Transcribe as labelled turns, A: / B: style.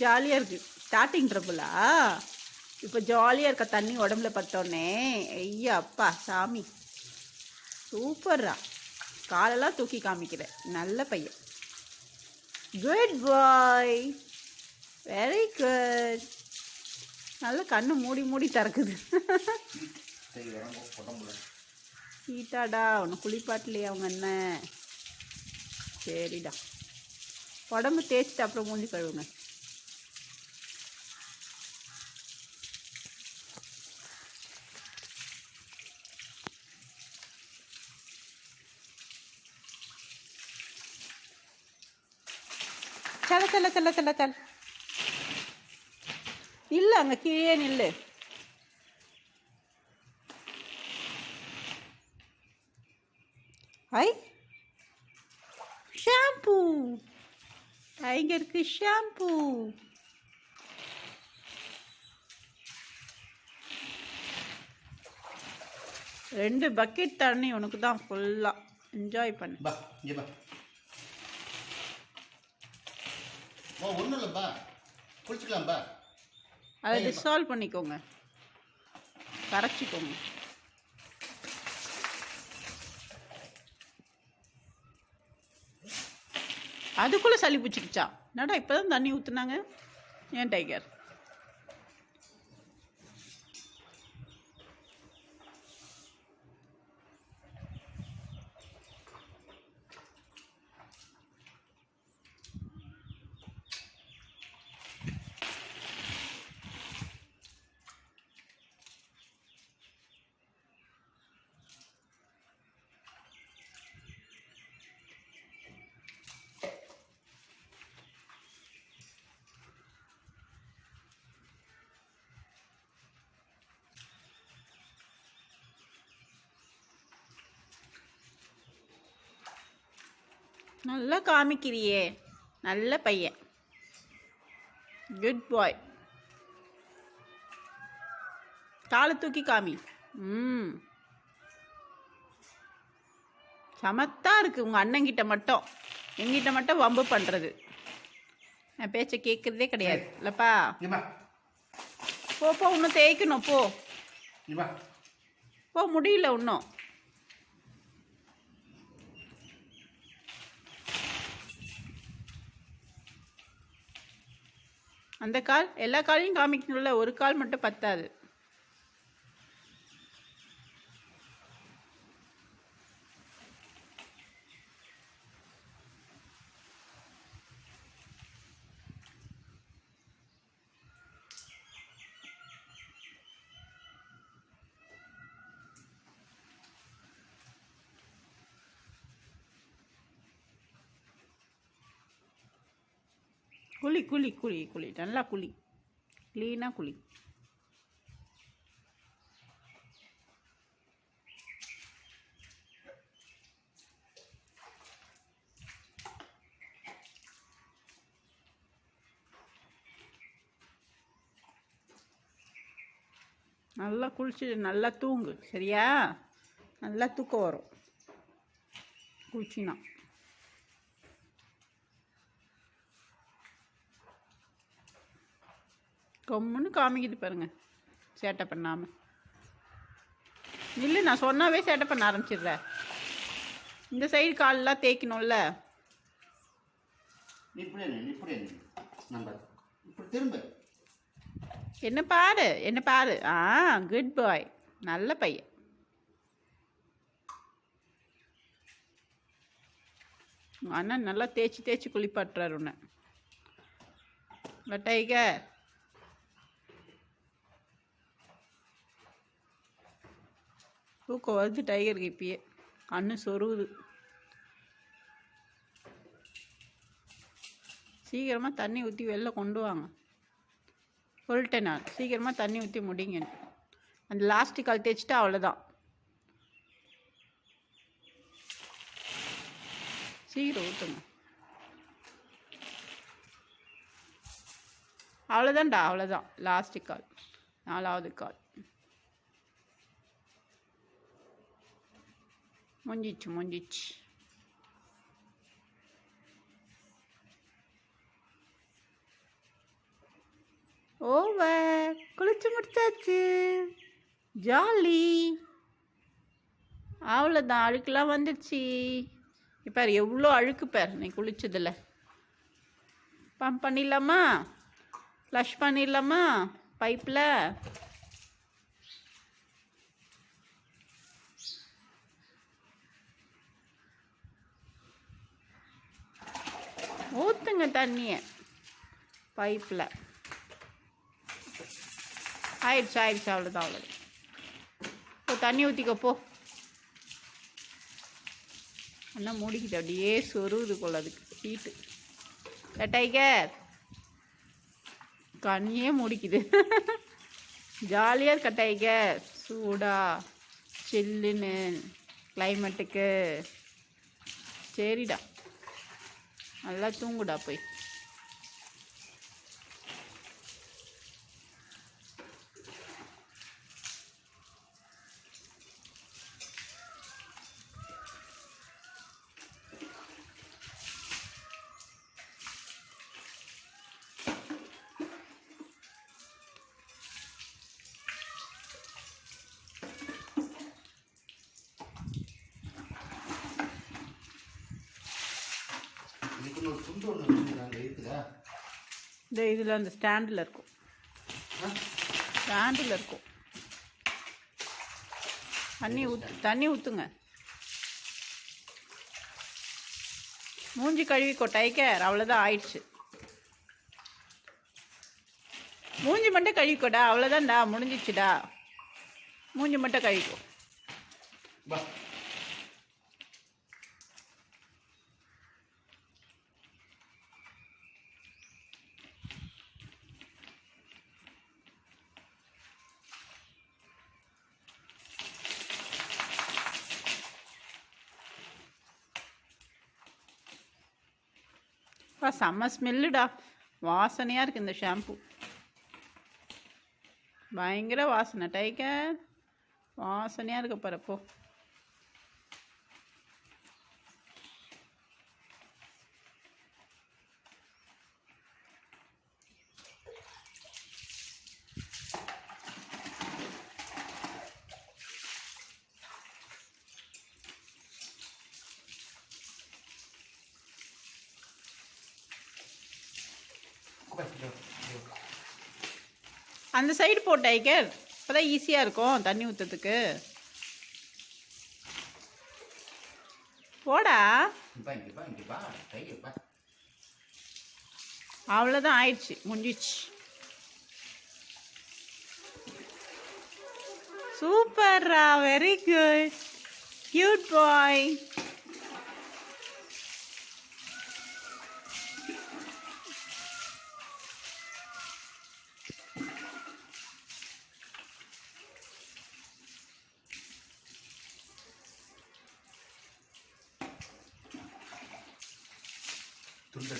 A: ஜாலியாக இருக்குது. ஸ்டார்டிங் ட்ரபுளா? இப்போ ஜாலியாக இருக்க தண்ணி உடம்புல பட்டோன்னே. ஐயா அப்பா சாமி, சூப்பர்ரா. காலெல்லாம் தூக்கி காமிக்கிறேன். நல்ல பையன். குட் பாய், வெரி குட். நல்ல கண்ணு மூடி மூடி திறக்குது. சீட்டாடா, உன்னை குளிப்பாட்டலையா அவங்க அண்ணன்? சரிடா, உடம்பு தேய்ச்சிட்டு அப்புறம் மூஞ்சி கழுவுங்க. சல சல சல சல சல. இல்லை, அங்கே கீழே நில்லு. ஐ ஷாம்பூ, டைகருக்கு ஷாம்பூ. ரெண்டு பக்கெட் தண்ணி உனக்கு தான். ஃபுல்லாக என்ஜாய் பண்ணு.
B: ஒன்றும் இல்லைப்பா, குளிச்சுக்கலாம்ப்பா.
A: அதை டிசால்வ் பண்ணிக்கோங்க, கரைச்சிக்கோங்க. அதுக்குள்ளே சளி பிடிச்சிக்கிச்சா? என்னடா இப்போ தான் தண்ணி ஊற்றுனாங்க. ஏன் டைகர்? நல்லா காமிக்கிறியே, நல்ல பையன். குட் பாய். காலை தூக்கி காமி. சமத்தா இருக்கு உங்கள் அண்ணங்கிட்ட மட்டும். எங்கிட்ட மட்டும் வம்பு பண்ணுறது. என் பேச்சை கேட்குறதே கிடையாது இல்லைப்பா. போ போ, இன்னும் தேய்க்கணும். போ போ, முடியல இன்னும். அந்த கால் எல்லா காலையும் காமிக்கணும்ல, ஒரு கால் மட்டும் பத்தாது. குளி குளி குளி குளி, நல்லா குளி, க்ளீனாக குளி. நல்லா குளிச்சு நல்லா தூங்கு, சரியா? நல்லா தூக்கம் வரும் குளிச்சினா. கம்முன்னு காமிக்கிட்டு பாருங்க, சேட்டை பண்ணாமல். இல்லை, நான் சொன்னாவே சேட்டை பண்ண ஆரம்பிச்சிடுற. இந்த சைடு காலெலாம் தேய்க்கணும்ல. என்ன பாரு, என்ன பாரு. குட் பாய், நல்ல பையன். அண்ணன் நல்லா தேய்ச்சி தேய்ச்சி குளிப்பாட்டுறாரு உன்னை. டைகர், தூக்கம் வருது டைகருக்கு. இப்பயே கண்ணு சொருகுது. சீக்கிரமாக தண்ணி ஊற்றி வெளில கொண்டு வாங்க. சொல்லிட்டேன் நான், சீக்கிரமாக தண்ணி ஊற்றி முடிங்கன்னு. அந்த லாஸ்ட்டு கால் தேய்ச்சிட்டா அவ்வளோதான். சீக்கிரம் ஊற்றுங்க. அவ்வளோதான்டா, அவ்வளோதான். லாஸ்ட்டு கால், 4வது கால் முடிஞ்சிச்சு முடிஞ்சிச்சு. ஓவர். குளிச்சு முடிச்சாச்சு. ஜாலி. அவ்வளோதான், அழுக்கெல்லாம் வந்துடுச்சு. இப்போ எவ்வளோ அழுக்கு பேர் நீ குளிச்சதில்ல. பம்ப் பண்ணிடலாமா? ஃப்ளஷ் பண்ணிடலாமா பைப்பில்? ஊற்றுங்க தண்ணியை பைப்பில். ஆயிடுச்சு ஆயிடுச்சு, அவ்வளோதான் அவ்வளோதான். இப்போ தண்ணி ஊற்றிக்கோ போ. அண்ணா மூடிக்கிட்டு அப்படியே சொருகுது போல அதுக்கு ஹீட்டு. டைகர் கண்ணியே மூடிக்குது. ஜாலியாக இருக்க டைகர், சூடா சில்லுன்னு கிளைமேட்டுக்கு. சரிடா, நல்லா தூங்குடா போய்.
B: ஒரு துண்டு ஒன்று வச்சுருக்காங்க, இருக்குதா?
A: இந்த இதில் அந்த ஸ்டாண்டில் இருக்கும், ஸ்டாண்டில் இருக்கும். தண்ணி ஊற்றுங்க. மூஞ்சி கழுவிக்கோ டைகர், அவ்வளோதான் ஆயிடுச்சு. மூஞ்சி மட்டும் கழுவிக்கோடா, அவ்வளோதான்டா, முடிஞ்சிச்சுடா. மூஞ்சி மட்டும் கழுவிக்கோ. செம்ம ஸ்மெல்லுடா, வாசனையாக இருக்குது இந்த ஷாம்பு. பயங்கர வாசனை டைகர், வாசனையாக இருக்க பாருப்போ. அந்த சைடு போ டைகர், அப்போதான் ஈஸியாக இருக்கும் தண்ணி ஊற்றுறதுக்கு. போடா. அவ்வளோதான் ஆயிடுச்சு, முடிஞ்சிச்சு. சூப்பர்ரா, வெரி குட், கியூட் பாய்.
B: துண்டு